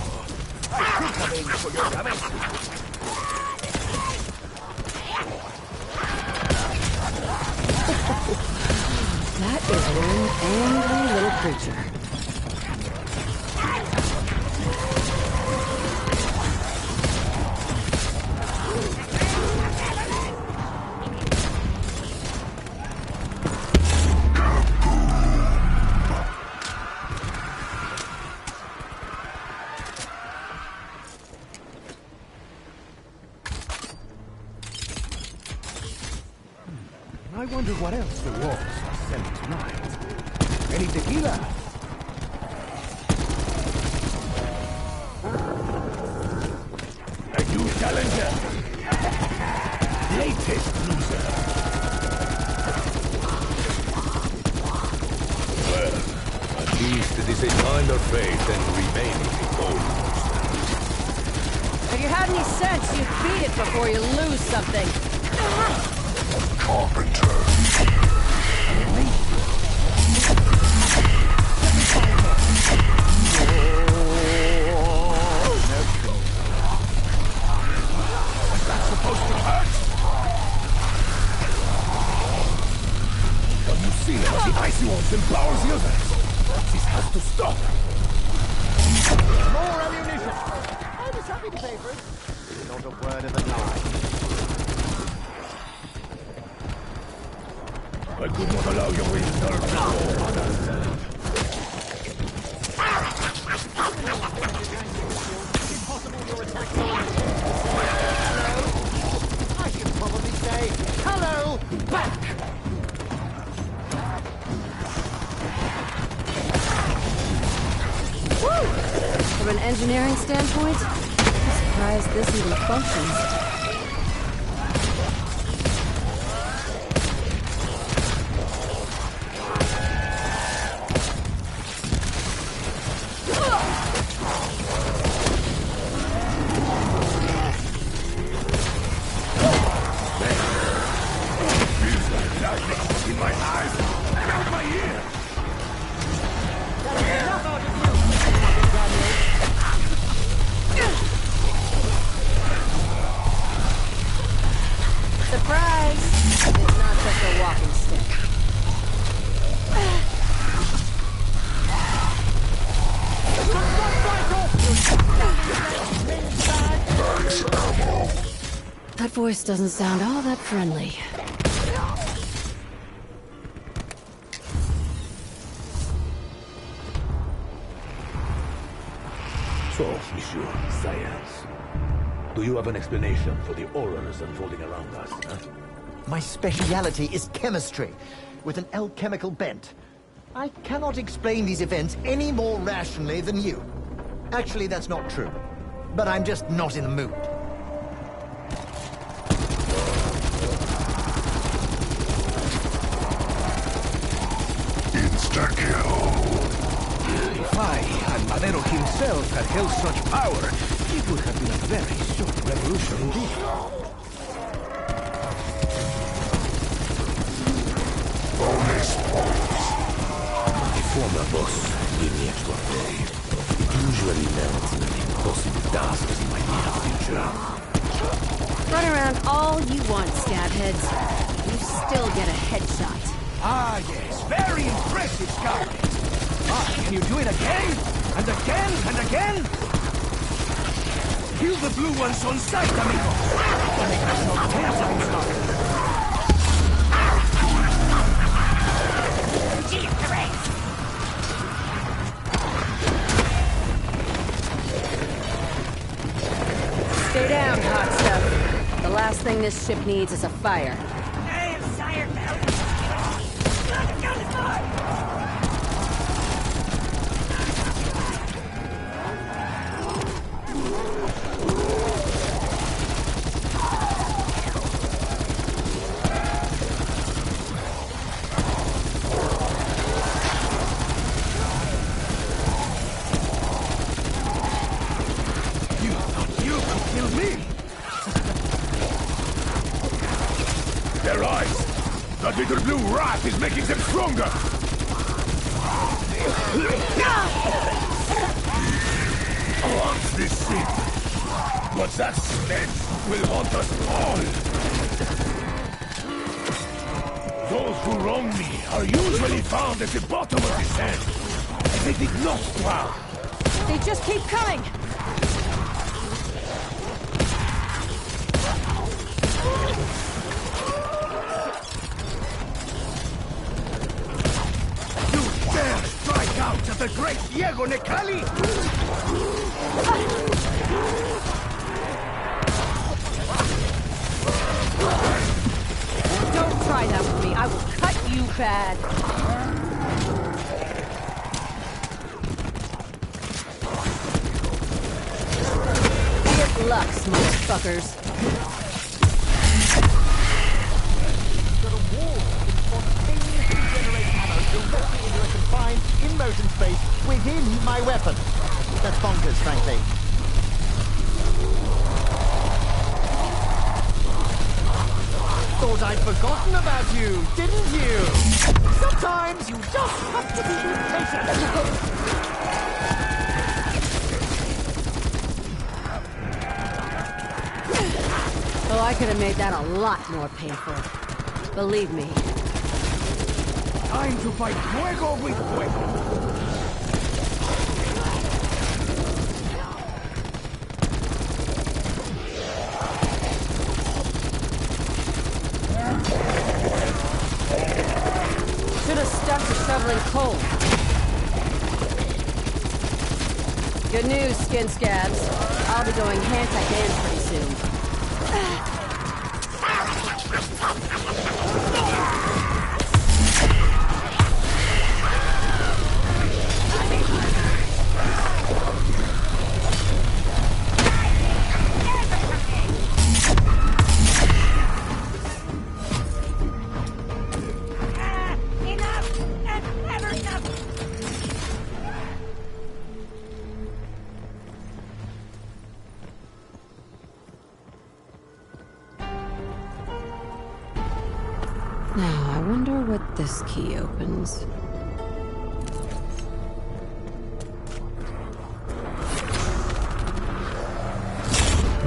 S4: I could have aimed for your cabeza.
S3: That is one angry little creature.
S4: I wonder what else the walls are selling tonight. Any tequila? A new challenger. Latest loser.
S6: Well, at least it is a kinder fate than remaining a gold monster.
S3: If you had any sense, you'd beat it before you lose something.
S5: Carpenter.
S4: Was that supposed to hurt? Can you see feeling of the icy ones empowers the others. This has to stop.
S2: More ammunition! I was happy to pay for it. Not a word of a lie.
S4: I could not allow your return to others.
S2: Impossible your attack. I should probably say, hello, back!
S3: From an engineering standpoint, I'm surprised this even functions.
S4: In my eyes and out my ears.
S3: Surprise! It's not just a walking stick. That voice doesn't sound all that friendly.
S6: So, Monsieur Science, do you have an explanation for the horrors unfolding around us, huh?
S2: My speciality is chemistry, with an alchemical bent. I cannot explain these events any more rationally than you. Actually, that's not true. But I'm just not in the mood.
S5: Insta-kill.
S1: If I and Madero himself had held such power, it would have been a very short revolution indeed.
S5: Bonus points.
S6: My former boss gave me extra pay. It usually melts in an impossible task in my near future.
S3: Run around all you want, scabheads. You still get a headshot.
S1: Ah, yes, very impressive, Scarlet. Ah, can you do it again? And again? And again? Kill the blue ones on sight, amigo! That makes myself 10 times harder.
S3: Stay down, hot stuff. The last thing this ship needs is a fire.
S7: I am Sire Bell. The gun is mine.
S4: Their eyes! That little blue rat is making them stronger! Once this sin, but that stench will haunt us all! Those who wrong me are usually found at the bottom of this end, and they did not drown.
S3: They just keep coming!
S1: Out at the great Diego Necali!
S3: Don't try that with me. I will cut you bad. Good luck, motherfuckers.
S2: Directly into a confined, in-motion space within my weapon. That's bonkers, frankly. Thought I'd forgotten about you, didn't you? Sometimes you just have to be patient.
S3: Well, I could have made that a lot more painful. Believe me.
S4: Time to fight fuego with fuego.
S3: Should have stuck to shoveling coal. Good news, skin scabs. I'll be going hand-to-hand pretty soon.
S7: Enough! And never enough!
S3: Now, I wonder what this key opens.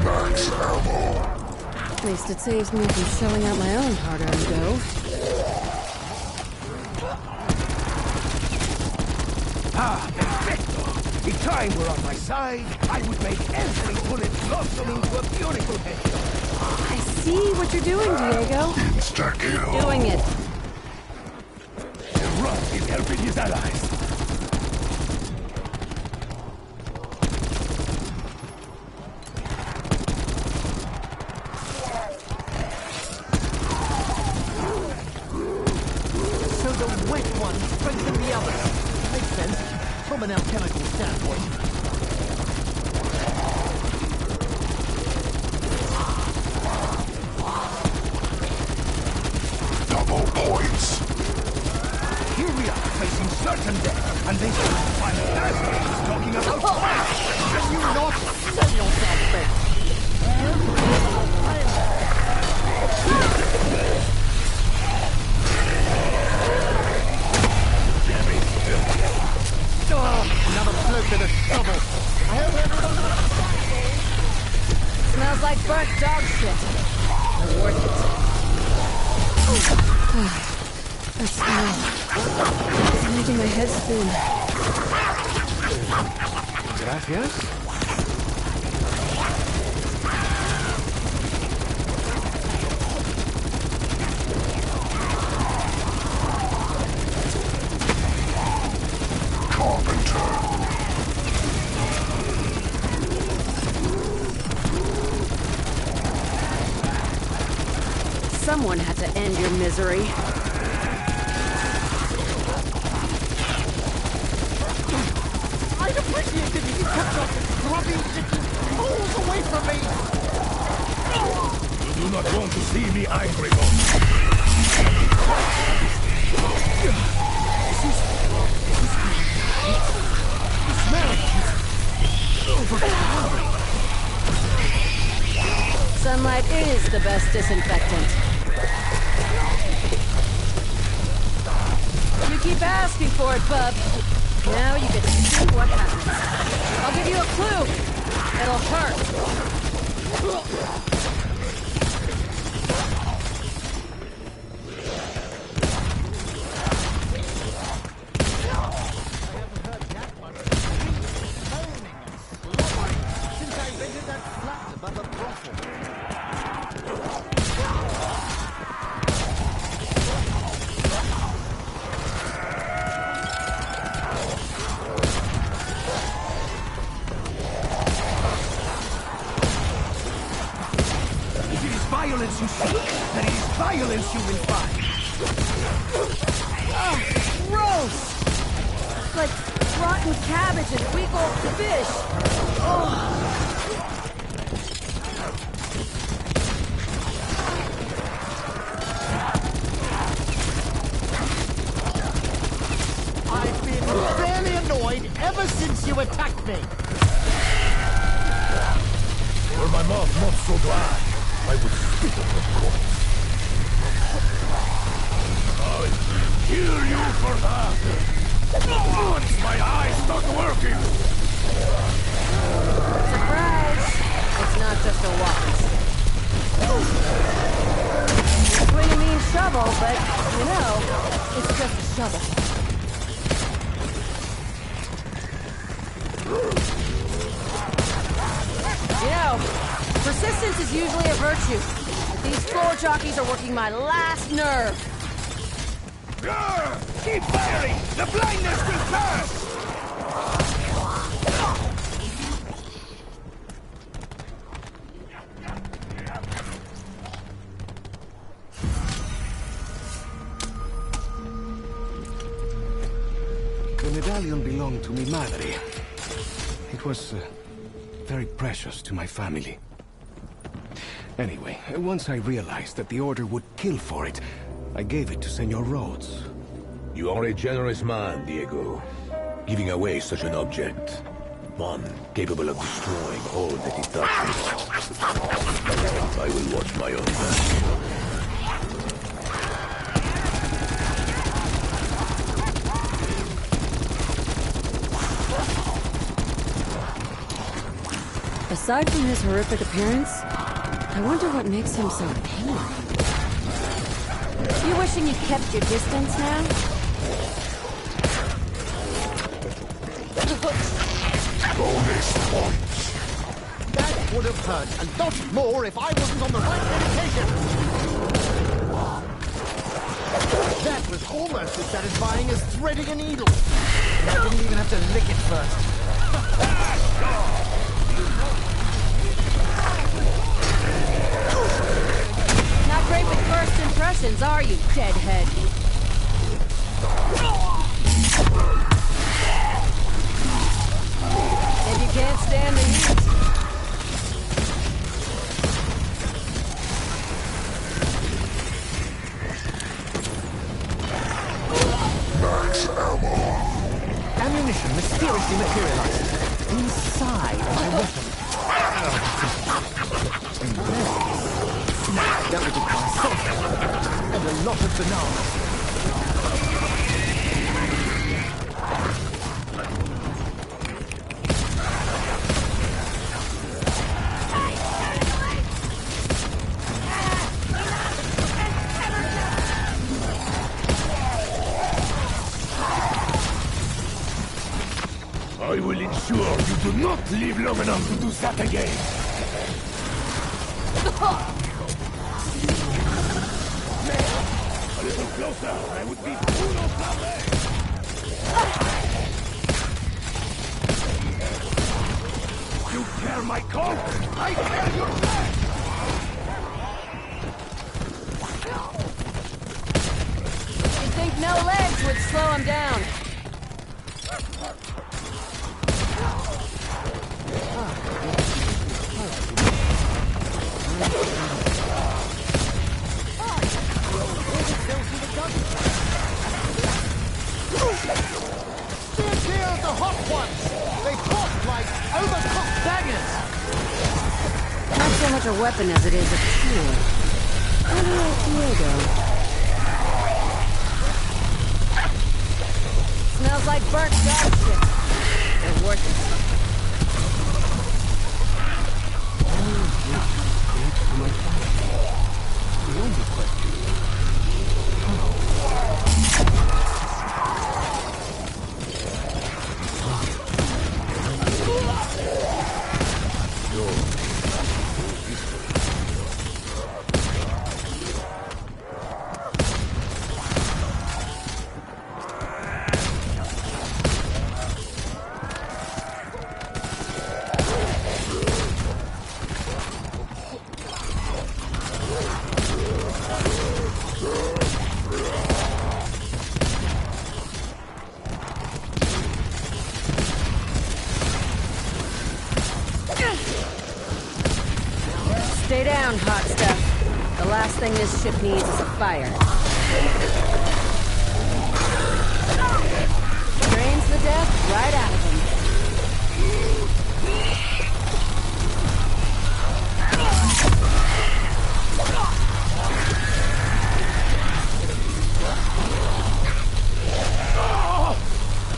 S5: Max ammo.
S3: At least it saves me from shelling out my own hard-earned dough.
S4: Ah, perfecto! If time were on my side, I would make every bullet blossom into a beautiful headshot.
S3: I see what you're doing, Diego.
S5: Insta-kill.
S3: Doing it.
S4: Russ is helping his allies.
S2: So the wet ones strengthen the others. Makes sense from an alchemical standpoint.
S5: Double points.
S4: Here we are, facing certain death, and this fantastic is talking about fire.
S2: Can you not sell yourself, Ben? Another bloke with a shovel. I hope everyone's
S3: Smells like burnt dog shit. But worth it. That smell. It's making my head spin.
S4: Gracias.
S5: Carpenter.
S3: Someone had to end your misery.
S2: I'd appreciate it if you kept your grubby little holes away from me!
S4: You do not want to see me angry, Boss. The smell is overpowering.
S3: Sunlight is the best disinfectant. You keep asking for it, bub. Now you get to see what happens. I'll give you a clue. It'll hurt.
S2: Since I rented that flat above a brothel.
S4: If it is violence you seek, then it is violence you will find.
S3: Gross! Like rotten cabbage and week old fish.
S2: I've been fairly annoyed ever since you attacked me.
S6: Were my mouth not so dry, I would spit on the corpse. I'll kill you for that! Once my eyes start working!
S3: Surprise! It's not just a walk. Swing and mean mean shovel, but, you know, it's just a shovel. You know, persistence is usually a virtue. But these floor jockeys are working my last nerve.
S4: Keep firing! The blindness will pass!
S1: The medallion belonged to mi madre. It was very precious to my family. Anyway, once I realized that the Order would kill for it, I gave it to Senor Rhodes.
S6: You are a generous man, Diego. Giving away such an object. One capable of destroying all that it touches. I will watch my own back.
S3: Aside from his horrific appearance, I wonder what makes him so angry. You wishing you kept your distance now?
S5: Bonus points.
S2: That would have hurt a lot more if I wasn't on the right medication. That was almost as satisfying as threading a needle. I didn't even have to lick it first.
S3: Not great with first impressions, are you, deadhead? If you can't stand the heat.
S5: Max ammo.
S2: Ammunition mysteriously materialized inside my weapon. That would require salt and a lot of bananas.
S6: I will ensure you do not live long enough to do that again. A little closer, I would be Bruno Flame. You tear my coat, I tear your flesh.
S3: You'd think no legs would slow him down.
S2: Steer clear of the hot ones! They pop like overcooked bangers!
S3: Not so much a weapon as it is a tool. Kind of like Diego. Smells like burnt dog shit. They're worth it.
S1: The only question is,
S3: Stay down, hot stuff. The last thing this ship needs is a fire. Drains the death right out of him.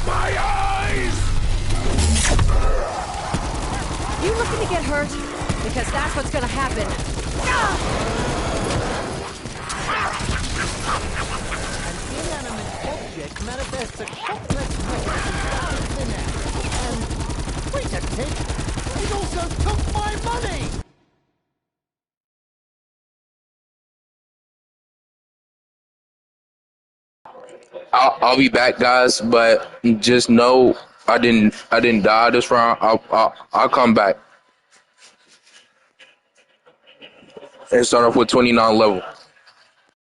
S6: My eyes!
S3: You looking to get hurt? Because that's what's gonna happen.
S2: manifests a complex mechanism out of thin air. And wait a tick, it also took my money!
S8: I'll be back, guys. But just know I didn't die this round. I'll come back and start off with 29 level.